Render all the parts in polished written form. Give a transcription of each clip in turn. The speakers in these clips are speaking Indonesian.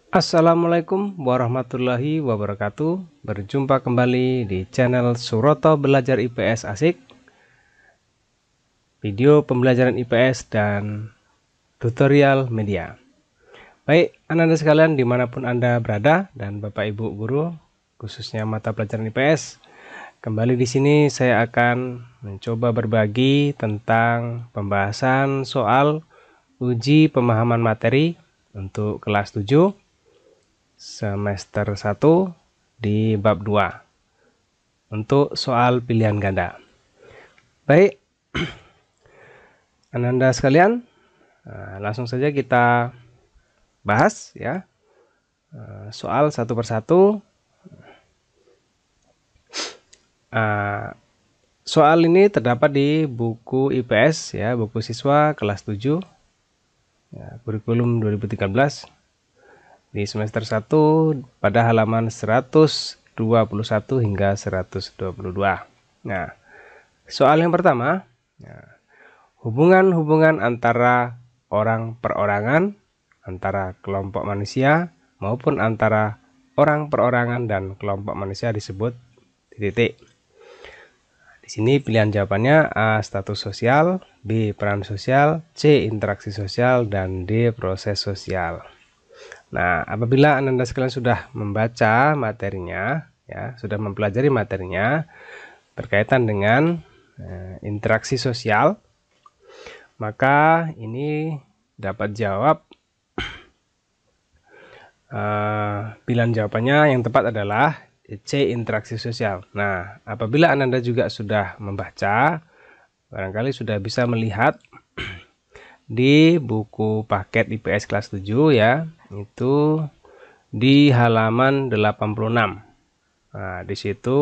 Assalamualaikum warahmatullahi wabarakatuh. Berjumpa kembali di channel Suroto Belajar IPS Asik. Video pembelajaran IPS dan tutorial media. Baik, anak-anak sekalian dimanapun Anda berada dan Bapak Ibu guru, khususnya mata pelajaran IPS. Kembali di sini saya akan mencoba berbagi tentang pembahasan soal uji pemahaman materi untuk kelas 7. Semester 1 di bab 2 untuk soal pilihan ganda. Baik, Anda sekalian, langsung saja kita bahas ya soal satu persatu. Soal ini terdapat di buku IPS ya, buku siswa kelas 7 ya, kurikulum 2013 di semester 1 pada halaman 121 hingga 122. Nah, soal yang pertama, hubungan-hubungan antara orang perorangan, antara kelompok manusia, maupun antara orang perorangan dan kelompok manusia disebut titik. Di sini pilihan jawabannya A. Status sosial, B. Peran sosial, C. Interaksi sosial, dan D. Proses sosial. Nah, apabila Anda sekalian sudah membaca materinya, ya, sudah mempelajari materinya berkaitan dengan interaksi sosial, maka ini dapat jawab. Pilihan jawabannya yang tepat adalah C. Interaksi sosial. Nah, apabila Anda juga sudah membaca, barangkali sudah bisa melihat di buku paket IPS kelas 7 ya, itu di halaman 86. Nah, di situ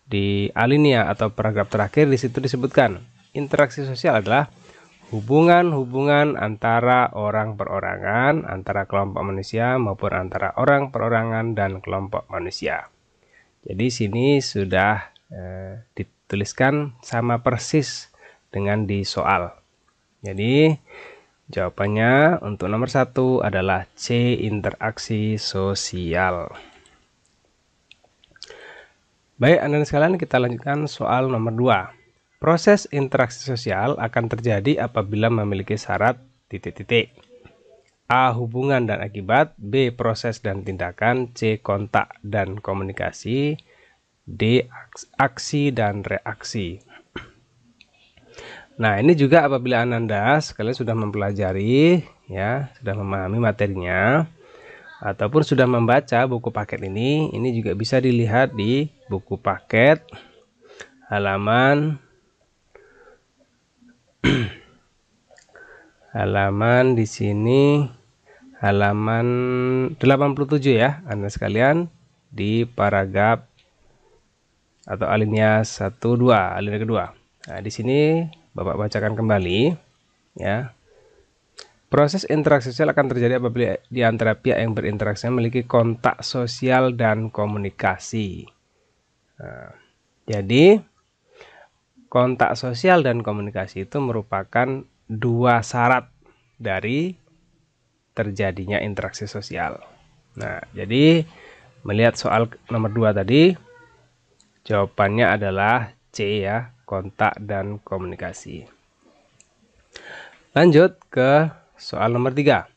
di alinea atau paragraf terakhir di situ disebutkan interaksi sosial adalah hubungan-hubungan antara orang perorangan, antara kelompok manusia maupun antara orang perorangan dan kelompok manusia. Jadi sini sudah dituliskan sama persis dengan di soal. Jadi jawabannya untuk nomor 1 adalah C. Interaksi sosial. Baik, anak-anak sekalian, kita lanjutkan soal nomor 2. Proses interaksi sosial akan terjadi apabila memiliki syarat titik-titik. A. Hubungan dan akibat, B. Proses dan tindakan, C. Kontak dan komunikasi, D. Aksi dan reaksi. Nah, ini juga apabila Anda sekalian sudah mempelajari ya, sudah memahami materinya ataupun sudah membaca buku paket ini juga bisa dilihat di buku paket halaman di sini halaman 87 ya, Anda sekalian, di paragraf atau alinea 1 2, alinea kedua. Nah, di sini Bapak bacakan kembali ya. Proses interaksi sosial akan terjadi apabila di antara pihak yang berinteraksi memiliki kontak sosial dan komunikasi. Nah, jadi kontak sosial dan komunikasi itu merupakan dua syarat dari terjadinya interaksi sosial. Nah, jadi melihat soal nomor 2 tadi, jawabannya adalah C ya, kontak dan komunikasi. Lanjut ke soal nomor 3.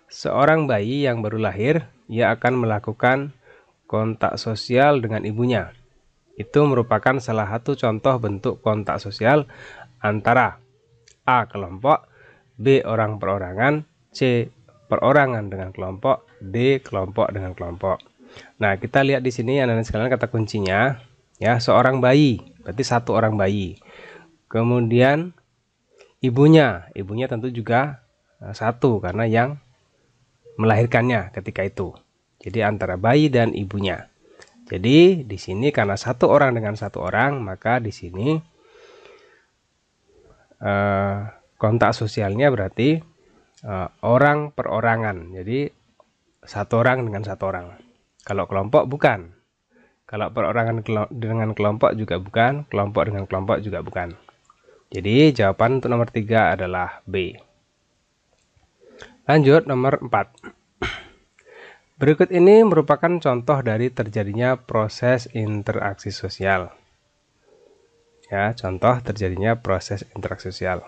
Seorang bayi yang baru lahir, ia akan melakukan kontak sosial dengan ibunya. Itu merupakan salah satu contoh bentuk kontak sosial antara A. Kelompok, B. Orang perorangan, C. Perorangan dengan kelompok, D. Kelompok dengan kelompok. Nah, kita lihat di sini anak-anak sekalian kata kuncinya ya, seorang bayi, berarti satu orang bayi. Kemudian ibunya tentu juga satu karena yang melahirkannya ketika itu. Jadi antara bayi dan ibunya. Jadi di sini karena satu orang dengan satu orang, maka di sini kontak sosialnya berarti orang perorangan. Jadi satu orang dengan satu orang. Kalau kelompok bukan. Kalau perorangan dengan kelompok juga bukan, kelompok dengan kelompok juga bukan. Jadi jawaban untuk nomor 3 adalah B. Lanjut nomor 4. Berikut ini merupakan contoh dari terjadinya proses interaksi sosial. Ya, contoh terjadinya proses interaksi sosial.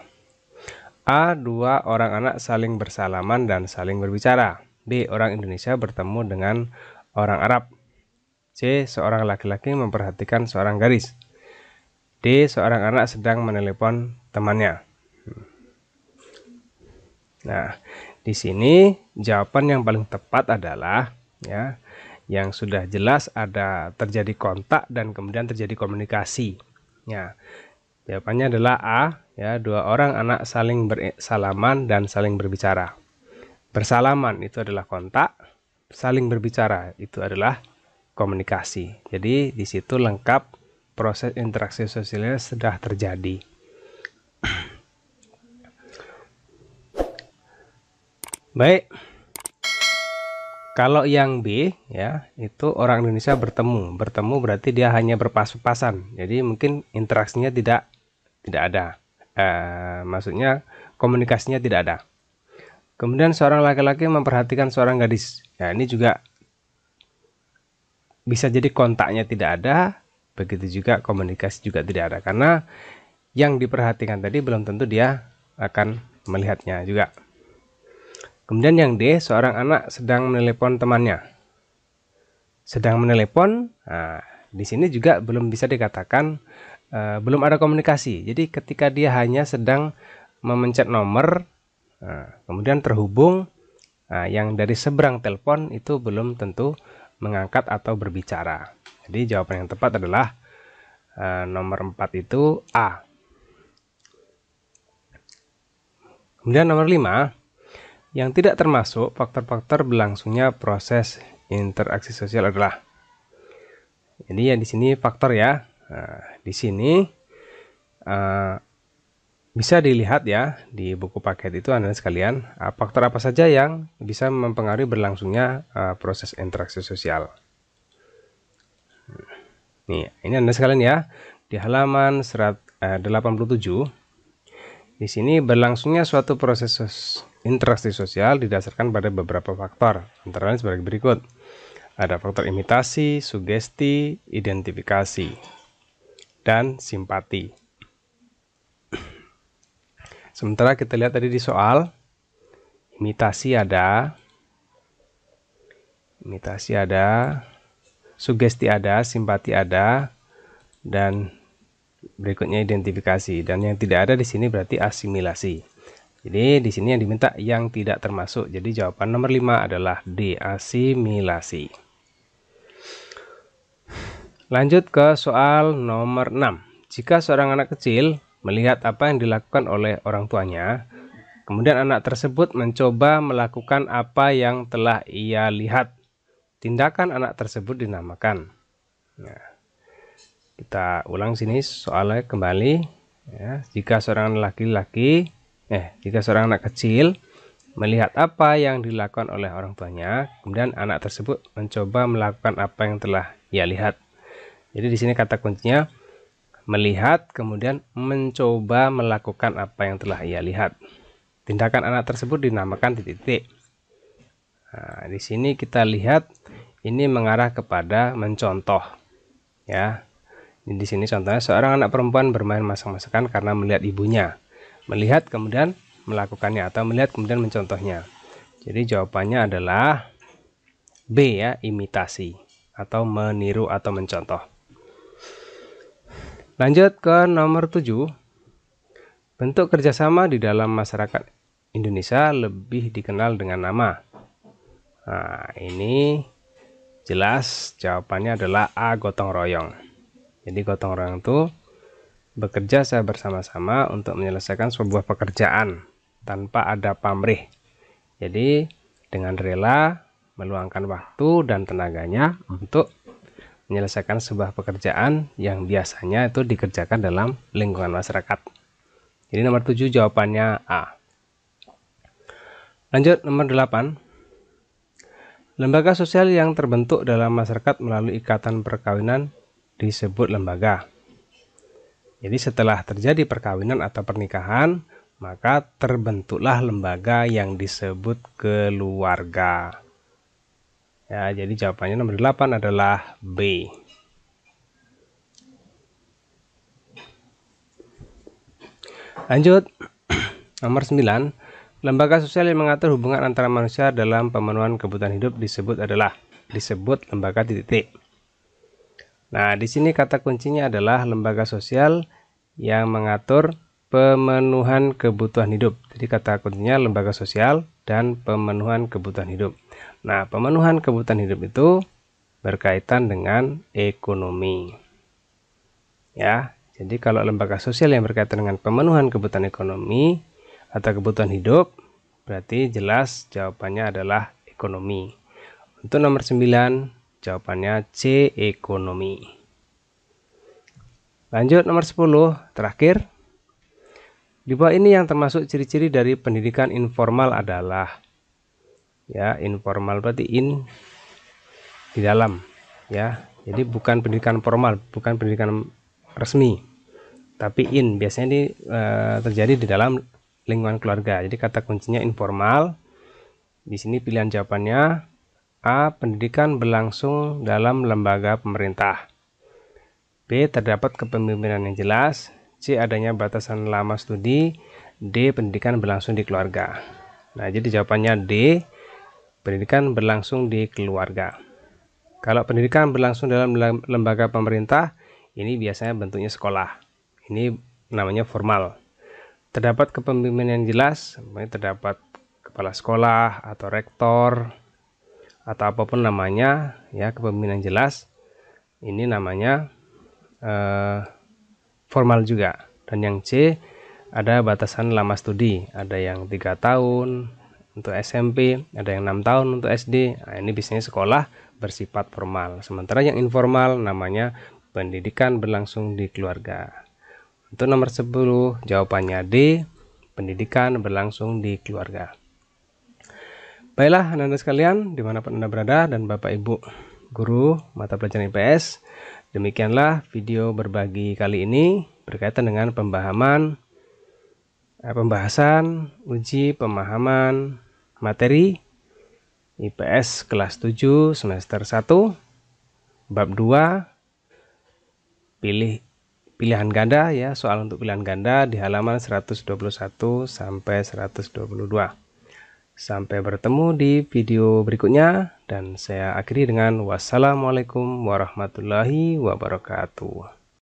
A. Dua orang anak saling bersalaman dan saling berbicara. B. Orang Indonesia bertemu dengan orang Arab. C. Seorang laki-laki memperhatikan seorang gadis. D. Seorang anak sedang menelepon temannya. Nah, di sini jawaban yang paling tepat adalah ya, yang sudah jelas ada terjadi kontak dan kemudian terjadi komunikasi. Ya, jawabannya adalah A. Ya, dua orang anak saling bersalaman dan saling berbicara. Bersalaman itu adalah kontak, saling berbicara itu adalah komunikasi. Jadi di situ lengkap proses interaksi sosialnya sudah terjadi. Baik, kalau yang B ya, itu orang Indonesia bertemu berarti dia hanya berpas-pasan, jadi mungkin interaksinya tidak ada, maksudnya komunikasinya tidak ada. Kemudian seorang laki-laki memperhatikan seorang gadis, ya ini juga bisa jadi kontaknya tidak ada, begitu juga komunikasi juga tidak ada, karena yang diperhatikan tadi belum tentu dia akan melihatnya juga. Kemudian yang D, seorang anak sedang menelepon temannya. Sedang menelepon, nah, di sini juga belum bisa dikatakan belum ada komunikasi. Jadi ketika dia hanya sedang memencet nomor, kemudian terhubung, yang dari seberang telepon itu belum tentu mengangkat atau berbicara. Jadi jawaban yang tepat adalah nomor 4 itu A. Kemudian nomor 5, yang tidak termasuk faktor-faktor berlangsungnya proses interaksi sosial adalah. Jadi ya di sini faktor ya. Nah, di sini bisa dilihat ya di buku paket itu Anda sekalian, faktor apa saja yang bisa mempengaruhi berlangsungnya proses interaksi sosial. Nih, ini Anda sekalian ya, di halaman 87. Di sini berlangsungnya suatu proses interaksi sosial didasarkan pada beberapa faktor, antara lain sebagai berikut. Ada faktor imitasi, sugesti, identifikasi, dan simpati. Sementara kita lihat tadi di soal, imitasi ada, sugesti ada, simpati ada, dan berikutnya identifikasi. Dan yang tidak ada di sini berarti asimilasi. Jadi di sini yang diminta yang tidak termasuk. Jadi jawaban nomor 5 adalah D, asimilasi. Lanjut ke soal nomor 6. Jika seorang anak kecil melihat apa yang dilakukan oleh orang tuanya, kemudian anak tersebut mencoba melakukan apa yang telah ia lihat, tindakan anak tersebut dinamakan. Nah, kita ulang sini soalnya kembali. Ya, jika seorang anak kecil melihat apa yang dilakukan oleh orang tuanya, kemudian anak tersebut mencoba melakukan apa yang telah ia lihat. Jadi di sini kata kuncinya melihat, kemudian mencoba melakukan apa yang telah ia lihat. Tindakan anak tersebut dinamakan titik-titik. Nah, di sini kita lihat ini mengarah kepada mencontoh. Ya, di sini contohnya seorang anak perempuan bermain masak-masakan karena melihat ibunya. Melihat kemudian melakukannya atau melihat kemudian mencontohnya. Jadi jawabannya adalah B ya, imitasi atau meniru atau mencontoh. Lanjut ke nomor 7. Bentuk kerjasama di dalam masyarakat Indonesia lebih dikenal dengan nama. Nah, ini jelas jawabannya adalah A, gotong royong. Jadi gotong royong itu bekerja bersama-sama untuk menyelesaikan sebuah pekerjaan tanpa ada pamrih. Jadi dengan rela meluangkan waktu dan tenaganya untuk menyelesaikan sebuah pekerjaan yang biasanya itu dikerjakan dalam lingkungan masyarakat. Jadi nomor 7 jawabannya A. Lanjut nomor 8. Lembaga sosial yang terbentuk dalam masyarakat melalui ikatan perkawinan disebut lembaga. Jadi setelah terjadi perkawinan atau pernikahan, maka terbentuklah lembaga yang disebut keluarga. Ya, jadi jawabannya nomor 8 adalah B. Lanjut, nomor 9. Lembaga sosial yang mengatur hubungan antara manusia dalam pemenuhan kebutuhan hidup disebut lembaga titik. Nah, di sini kata kuncinya adalah lembaga sosial yang mengatur pemenuhan kebutuhan hidup. Jadi kata kuncinya lembaga sosial dan pemenuhan kebutuhan hidup. Nah, pemenuhan kebutuhan hidup itu berkaitan dengan ekonomi. Ya, jadi kalau lembaga sosial yang berkaitan dengan pemenuhan kebutuhan ekonomi atau kebutuhan hidup, berarti jelas jawabannya adalah ekonomi. Untuk nomor 9, jawabannya C, ekonomi. Lanjut nomor 10, terakhir. Di bawah ini yang termasuk ciri-ciri dari pendidikan informal adalah, ya, informal berarti di dalam, ya. Jadi bukan pendidikan formal, bukan pendidikan resmi, tapi biasanya ini terjadi di dalam lingkungan keluarga. Jadi kata kuncinya informal. Di sini pilihan jawabannya A, pendidikan berlangsung dalam lembaga pemerintah. B, terdapat kepemimpinan yang jelas. C, adanya batasan lama studi. D, pendidikan berlangsung di keluarga. Nah, jadi jawabannya D, pendidikan berlangsung di keluarga. Kalau pendidikan berlangsung dalam lembaga pemerintah, ini biasanya bentuknya sekolah. Ini namanya formal. Terdapat kepemimpinan yang jelas, terdapat kepala sekolah atau rektor atau apapun namanya, ya, kepemimpinan jelas. Ini namanya formal juga. Dan yang C, ada batasan lama studi, ada yang 3 tahun untuk SMP, ada yang 6 tahun untuk SD. Nah, ini biasanya sekolah bersifat formal. Sementara yang informal namanya pendidikan berlangsung di keluarga. Untuk nomor 10, jawabannya D, pendidikan berlangsung di keluarga. Baiklah anak-anak sekalian, dimanapun Anda berada dan Bapak Ibu guru mata pelajaran IPS, demikianlah video berbagi kali ini berkaitan dengan pembahasan uji pemahaman materi IPS kelas 7 semester 1 bab 2 pilihan ganda, ya, soal untuk pilihan ganda di halaman 121 sampai 122. Sampai bertemu di video berikutnya dan saya akhiri dengan wassalamualaikum warahmatullahi wabarakatuh.